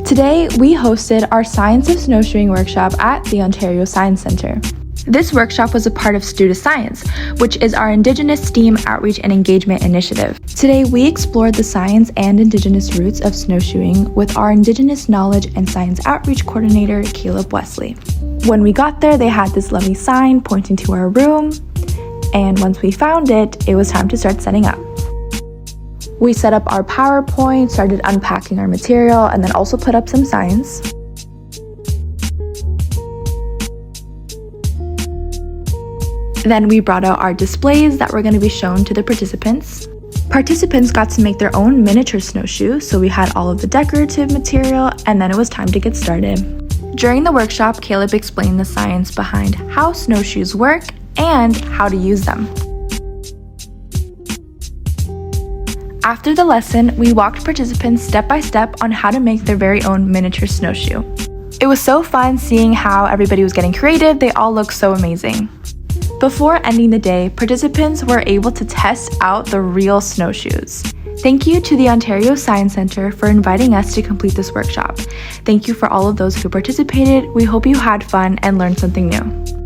Today, we hosted our Science of Snowshoeing workshop at the Ontario Science Centre. This workshop was a part of Stew to Science, which is our Indigenous STEAM outreach and engagement initiative. Today, we explored the science and Indigenous roots of snowshoeing with our Indigenous Knowledge and Science Outreach Coordinator, Caleb Wesley. When we got there, they had this lovely sign pointing to our room, and once we found it, it was time to start setting up. We set up our PowerPoint, started unpacking our material, and then also put up some signs. Then we brought out our displays that were going to be shown to the participants. Participants got to make their own miniature snowshoe, so we had all of the decorative material, and then it was time to get started. During the workshop, Caleb explained the science behind how snowshoes work and how to use them. After the lesson, we walked participants step by step on how to make their very own miniature snowshoe. It was so fun seeing how everybody was getting creative. They all looked so amazing. Before ending the day, participants were able to test out the real snowshoes. Thank you to the Ontario Science Centre for inviting us to complete this workshop. Thank you for all of those who participated. We hope you had fun and learned something new.